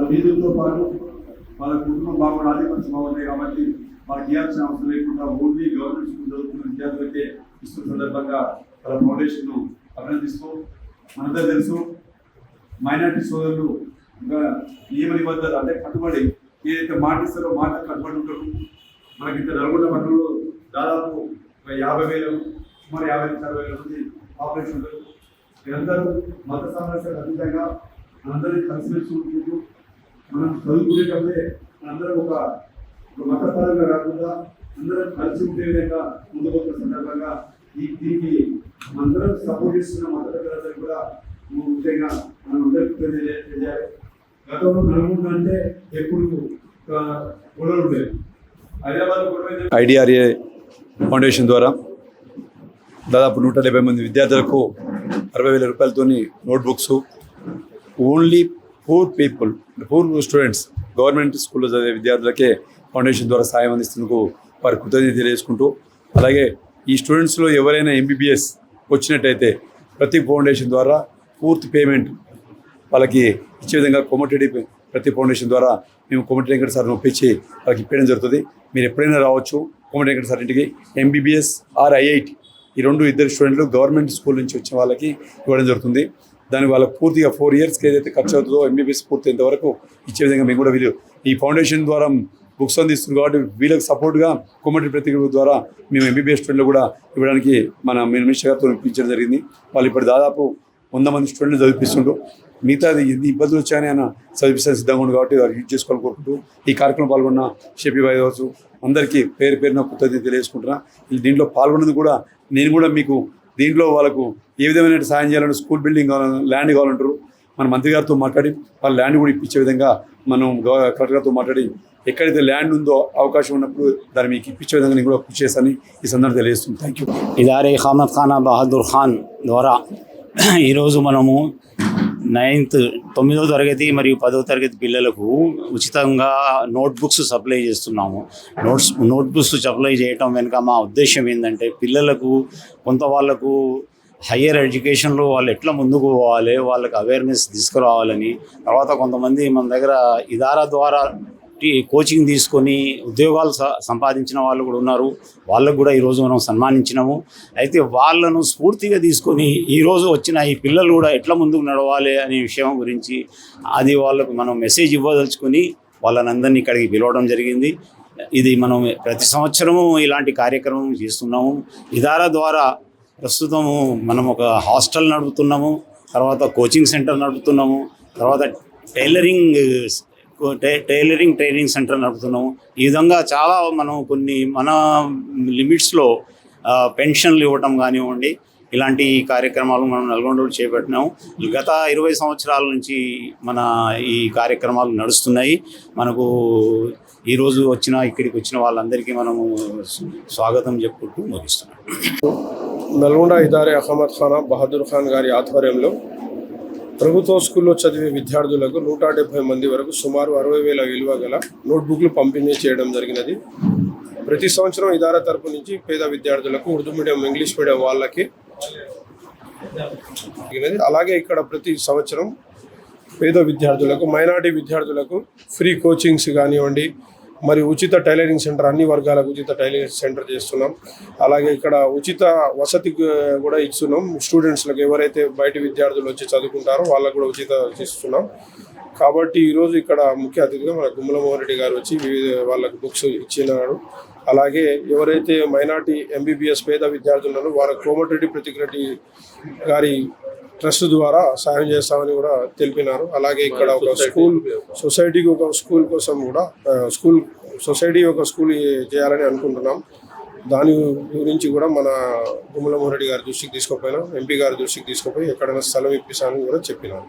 వీధులతో పాటు వాళ్ళ కుటుంబం బాగుండాలి, మంచి బాగుంటాయి కాబట్టి వాళ్ళకి ఇవ్వాల్సిన అవసరం లేకుండా ఓన్లీ గవర్నమెంట్ స్కూల్ చదువుతున్న విద్యార్థులకే ఇస్తున్న సందర్భంగా వాళ్ళ ఫౌండేషన్ అభినందిస్తూ, మనందరూ తెలుసు మైనార్టీ సోదరులు నియమ నిబంధనలు అంటే కట్టుబడి ఏదైతే మాట ఇస్తారో మాట కట్టుబడి ఉంటారు. మనకి ఇంత నల్గొండ పట్టణంలో దాదాపు 50,000 సుమారు 50,000 మంది ఆపరేషన్ ఉంటారు. వీరందరూ మత సమస్యలు అతీతంగా మనందరినీ కలిసిమెలిసి ఉంటున్నారు. మనం చదువుకునేటప్పుడే మనందరం ఒక మతపరంగా కాకుండా అందరం కలిసి ఉండే విధంగా ముందుకు సందర్భంగా దీనికి అందరం సపోర్ట్ చేస్తున్న మత పెద్దలందరూ కూడా ముఖ్యంగా మనం అందరికీ తెలియాలి. గతంలో నల్గొండ అంటే ఎప్పుడు గొడవలు ఉండేవి. హైదరాబాద్ ఐడిఆర్ఏ ఫౌండేషన్ ద్వారా దాదాపు 170 మంది విద్యార్థులకు 60,000 రూపాయలతో notebooks only poor students government స్కూల్లో చదివే విద్యార్థులకే ఫౌండేషన్ ద్వారా సాయం అందిస్తున్నందుకు వారి కృతజ్ఞత తెలియజేసుకుంటూ, అలాగే ఈ స్టూడెంట్స్లో ఎవరైనా ఎంబీబీఎస్ వచ్చినట్టయితే ప్రతి ఫౌండేషన్ ద్వారా పూర్తి పేమెంట్ వాళ్ళకి ఇచ్చే విధంగా కోమటిరెడ్డి ప్రతి ఫౌండేషన్ ద్వారా మేము కోమటిరెడ్డి వెంకట సార్ని ఒప్పించి వాళ్ళకి ఇప్పడం జరుగుతుంది. మీరు ఎప్పుడైనా రావచ్చు కోమటిరెడ్డి వెంకట సార్ ఇంటికి. ఎంబీబీఎస్ ఆర్ ఐఐటి ఈ ఇద్దరు స్టూడెంట్లు గవర్నమెంట్ స్కూల్ నుంచి వచ్చిన వాళ్ళకి ఇవ్వడం జరుగుతుంది. దాని వాళ్ళకి పూర్తిగా 4 ఇయర్స్కి ఏదైతే ఖర్చు అవుతుందో ఎంబీబీఎస్ పూర్తయినంత వరకు ఇచ్చే విధంగా మేము కూడా వీళ్ళు ఈ ఫౌండేషన్ ద్వారా బుక్స్ అందిస్తుంది కాబట్టి వీళ్ళకి సపోర్ట్గా కోమటిరెడ్డి ప్రతి ద్వారా మేము ఎంబీబీఎస్ స్టూడెంట్లు కూడా ఇవ్వడానికి మన మినిస్టర్ గారితో ఇప్పించడం జరిగింది. వాళ్ళు ఇప్పుడు దాదాపు 100 మంది స్టూడెంట్లు చదివిస్తుండ్రు. మిగతాది ఎన్ని ఇబ్బందులు వచ్చాయని ఆయన చదివిస్తే సిద్ధంగా ఉంది కాబట్టి వారు యూజ్ చేసుకోవాలని కోరుకుంటూ ఈ కార్యక్రమం పాల్గొన్న షెఫీ భాయ్ కావచ్చు అందరికీ పేరున కృతజ్ఞత తెలియజేసుకుంటున్నా. దీంట్లో పాల్గొన్నది కూడా నేను కూడా మీకు దీంట్లో వాళ్ళకు ఏ విధమైన సాయం చేయాలంటే స్కూల్ బిల్డింగ్ ల్యాండ్ కావాలంటారు. మన మంత్రి గారితో మాట్లాడి వాళ్ళ ల్యాండ్ కూడా ఇప్పించే విధంగా మనం కలెక్టర్ గారితో మాట్లాడి ఎక్కడైతే ల్యాండ్ ఉందో అవకాశం ఉన్నప్పుడు దాన్ని మీకు ఇప్పించే విధంగా నేను కూడా కృషి చేస్తానని ఈ సందర్భంగా తెలియజేస్తుంది. Thank you. ఇదారే ఇఖామత్ ఖానా బహదూర్ ఖాన్ ద్వారా ఈరోజు మనము 9వ తరగతి మరియు 10వ తరగతి పిల్లలకు ఉచితంగా నోట్బుక్స్ సప్లై చేస్తున్నాము. నోట్బుక్స్ సప్లై చేయటం వెనుక మా ఉద్దేశం ఏంటంటే పిల్లలకు కొంత వాళ్ళకు హయ్యర్ ఎడ్యుకేషన్లో వాళ్ళు ఎట్లా ముందుకు పోవాలి, వాళ్ళకి అవేర్నెస్ తీసుకురావాలని. తర్వాత కొంతమంది మన దగ్గర ఇదారా ద్వారా కోచింగ్ తీసుకొని ఉద్యోగాలు సంపాదించిన వాళ్ళు కూడా ఉన్నారు. వాళ్ళకు కూడా ఈరోజు మనం సన్మానించినాము. అయితే వాళ్ళను స్ఫూర్తిగా తీసుకొని ఈరోజు వచ్చిన ఈ పిల్లలు కూడా ఎట్లా ముందుకు నడవాలి అనే విషయం గురించి అది వాళ్ళకు మనం మెసేజ్ ఇవ్వదలుచుకొని వాళ్ళనందరినీ ఇక్కడికి పిలవడం జరిగింది. ఇది మనం ప్రతి సంవత్సరము ఇలాంటి కార్యక్రమం చేస్తున్నాము. ఇదారా ద్వారా ప్రస్తుతము మనం ఒక హాస్టల్ నడుపుతున్నాము, తర్వాత కోచింగ్ సెంటర్ నడుపుతున్నాము, తర్వాత టైలరింగ్ ట్రైనింగ్ సెంటర్ నడుపుతున్నాము. ఈ విధంగా చాలా మనం కొన్ని మన లిమిట్స్లో పెన్షన్లు ఇవ్వటం కానివ్వండి, ఇలాంటి కార్యక్రమాలు మనం నల్గొండలో చేపట్టినాము. గత 20 సంవత్సరాల నుంచి మన ఈ కార్యక్రమాలు నడుస్తున్నాయి. మనకు ఈరోజు ఇక్కడికి వచ్చిన వాళ్ళందరికీ మనము స్వాగతం చెప్పుకుంటూ ముగిస్తున్నాం. నల్గొండ ఇదారే అహ్మద్ ఖానా బహదూర్ ఖాన్ గారి ఆధ్వర్యంలో ప్రభుత్వ స్కూల్లో చదివే విద్యార్థులకు 170 మంది వరకు సుమారు 60,000 విలువ గల నోట్బుక్లు పంపిణీ చేయడం జరిగినది. ప్రతి సంవత్సరం ఇదారా తరపు నుంచి పేద విద్యార్థులకు ఉర్దూ మీడియం, ఇంగ్లీష్ మీడియం వాళ్ళకి అలాగే ఇక్కడ ప్రతి సంవత్సరం పేద విద్యార్థులకు, మైనారిటీ విద్యార్థులకు ఫ్రీ కోచింగ్స్ కానివ్వండి, మరి ఉచిత టైలరింగ్ సెంటర్, అన్ని వర్గాలకు ఉచిత టైలరింగ్ సెంటర్ చేస్తున్నాం. అలాగే ఇక్కడ ఉచిత వసతి కూడా ఇస్తున్నాం. స్టూడెంట్స్లకు ఎవరైతే బయట విద్యార్థులు వచ్చి చదువుకుంటారో వాళ్ళకు కూడా ఉచిత ఇస్తున్నాం. కాబట్టి ఈరోజు ఇక్కడ ముఖ్య అతిథిగా మన గుమ్మల మోహన్ రెడ్డి గారు వచ్చి వాళ్ళకు బుక్స్ ఇచ్చినారు. అలాగే ఎవరైతే మైనార్టీ ఎంబీబీఎస్ పేద విద్యార్థులను వారి కోమటిరెడ్డి ప్రతిరెడ్డి గారి ట్రస్ట్ ద్వారా సాయం చేస్తామని కూడా తెలిపినారు. అలాగే ఇక్కడ ఒక సొసైటీకి ఒక స్కూల్ కోసం కూడా సొసైటీ ఒక స్కూల్ చేయాలని అనుకుంటున్నాం. దాని గురించి కూడా మన గుమ్మల మోహన్ రెడ్డి గారి దృష్టికి తీసుకుపోయినాం, ఎంపీ గారి దృష్టికి తీసుకుపోయి ఎక్కడైనా స్థలం ఇప్పిస్తానని కూడా చెప్పినారు.